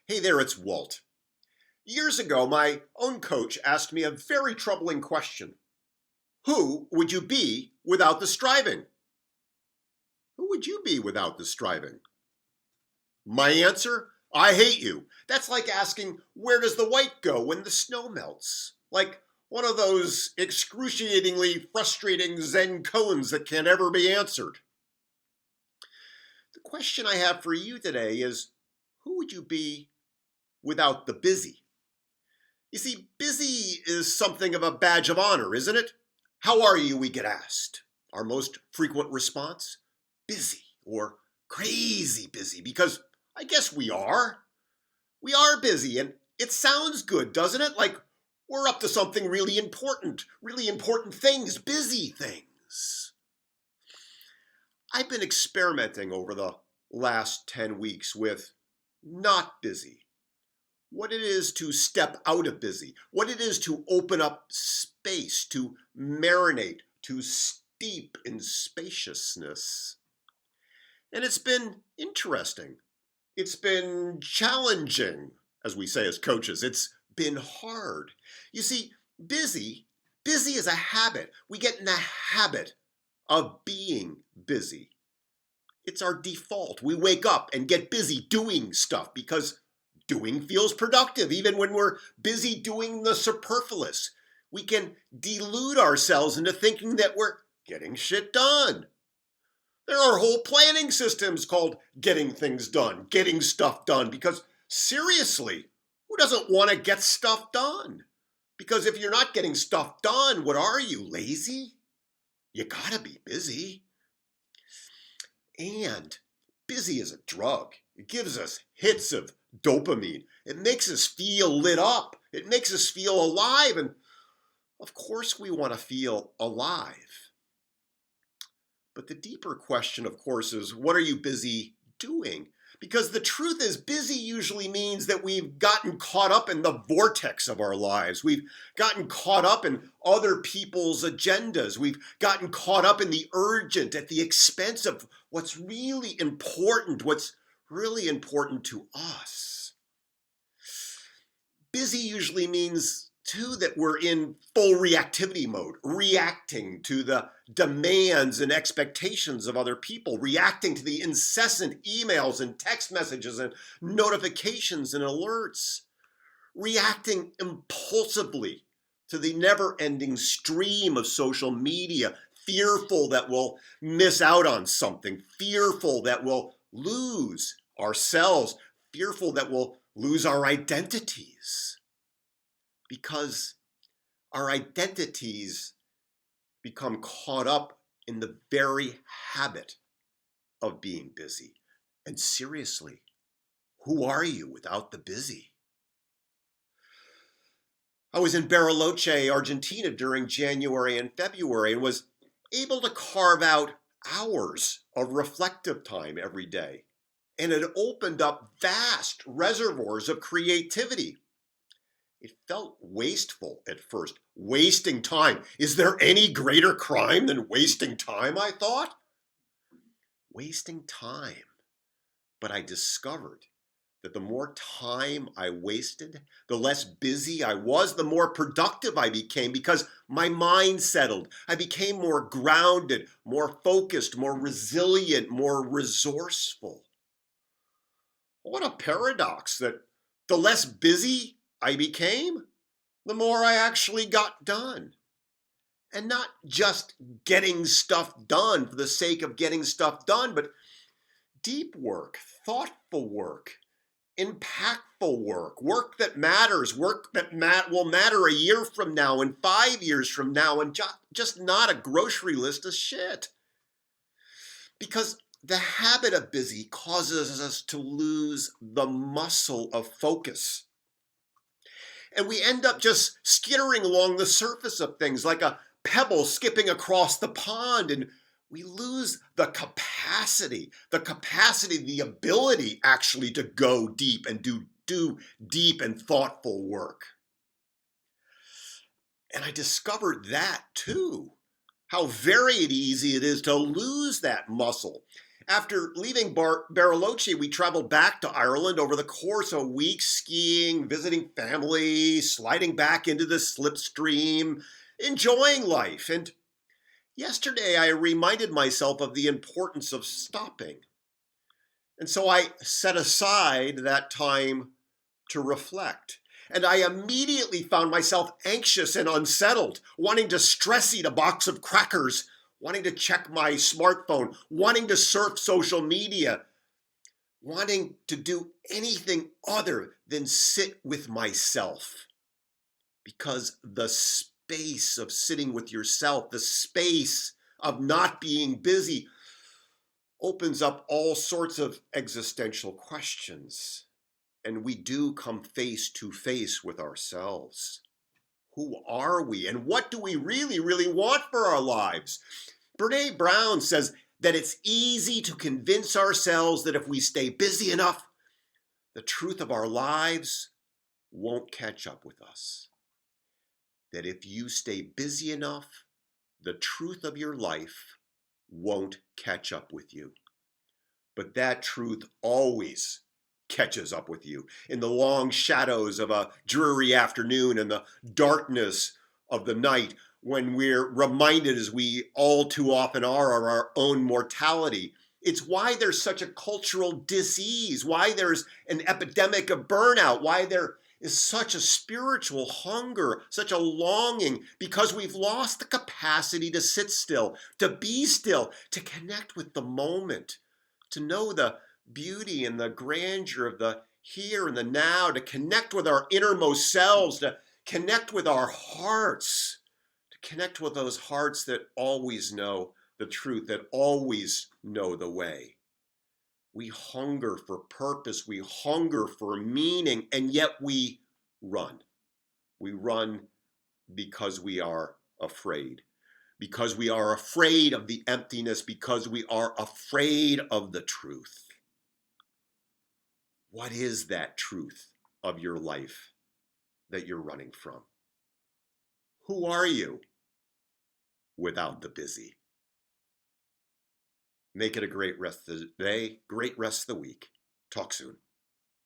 Hey there, it's Walt. Years ago, my own coach asked me a very troubling question. Who would you be without the striving? Who would you be without the striving? My answer? I hate you. That's like asking, where does the white go when the snow melts? Like one of those excruciatingly frustrating Zen koans that can't ever be answered. The question I have for you today is, who would you be without the busy? You see, busy is something of a badge of honor, isn't it? How are you, we get asked. Our most frequent response? Busy or crazy busy, because I guess we are. We are busy, and it sounds good, doesn't it? Like we're up to something really important things, busy things. I've been experimenting over the last 10 weeks with not busy. What it is to step out of busy, what it is to open up space, to marinate, to steep in spaciousness. And it's been interesting. It's been challenging, as we say as coaches. It's been hard. You see, busy is a habit. We get in the habit of being busy. It's our default. We wake up and get busy doing stuff because doing feels productive, even when we're busy doing the superfluous. We can delude ourselves into thinking that we're getting shit done. There are whole planning systems called getting things done, getting stuff done, because seriously, who doesn't want to get stuff done? Because if you're not getting stuff done, what are you, lazy? You gotta be busy. And busy is a drug. It gives us hits of dopamine. It makes us feel lit up. It makes us feel alive. And of course we want to feel alive. But the deeper question, of course, is what are you busy doing? Because the truth is, busy usually means that we've gotten caught up in the vortex of our lives. We've gotten caught up in other people's agendas. We've gotten caught up in the urgent at the expense of what's really important, what's really important to us. Busy usually means, too, that we're in full reactivity mode, reacting to the demands and expectations of other people, reacting to the incessant emails and text messages and notifications and alerts, reacting impulsively to the never-ending stream of social media, fearful that we'll miss out on something, fearful that we'll lose ourselves, fearful that we'll lose our identities. Because our identities become caught up in the very habit of being busy. And seriously, who are you without the busy? I was in Bariloche, Argentina during January and February and was able to carve out hours of reflective time every day. And it opened up vast reservoirs of creativity. It felt wasteful at first. Wasting time. Is there any greater crime than wasting time, I thought? Wasting time. But I discovered that the more time I wasted, the less busy I was, the more productive I became because my mind settled. I became more grounded, more focused, more resilient, more resourceful. What a paradox that the less busy I became, the more I actually got done. And not just getting stuff done for the sake of getting stuff done, but deep work, thoughtful work, impactful work, work that matters, work that will matter a year from now and 5 years from now, and just not a grocery list of shit. Because the habit of busy causes us to lose the muscle of focus. And we end up just skittering along the surface of things like a pebble skipping across the pond, and we lose the capacity, the ability actually to go deep and do deep and thoughtful work. And I discovered that too, how very easy it is to lose that muscle. After leaving Bariloche, we traveled back to Ireland over the course of a week, skiing, visiting family, sliding back into the slipstream, enjoying life. And yesterday I reminded myself of the importance of stopping. And so I set aside that time to reflect. And I immediately found myself anxious and unsettled, wanting to stress eat a box of crackers, wanting to check my smartphone, wanting to surf social media, wanting to do anything other than sit with myself. Because the space of sitting with yourself, the space of not being busy, opens up all sorts of existential questions. And we do come face to face with ourselves. Who are we? And what do we really, really want for our lives? Brene Brown says that it's easy to convince ourselves that if we stay busy enough, the truth of our lives won't catch up with us. That if you stay busy enough, the truth of your life won't catch up with you. But that truth always catches up with you in the long shadows of a dreary afternoon and the darkness of the night, when we're reminded, as we all too often are, of our own mortality. It's why there's such a cultural dis-ease, why there's an epidemic of burnout, why there is such a spiritual hunger, such a longing, because we've lost the capacity to sit still, to be still, to connect with the moment, to know the beauty and the grandeur of the here and the now, to connect with our innermost selves, to connect with our hearts, to connect with those hearts that always know the truth, that always know the way. We hunger for purpose, we hunger for meaning, and yet we run. We run because we are afraid. Because we are afraid of the emptiness, because we are afraid of the truth. What is that truth of your life that you're running from? Who are you without the busy? Make it a great rest of the day, great rest of the week. Talk soon.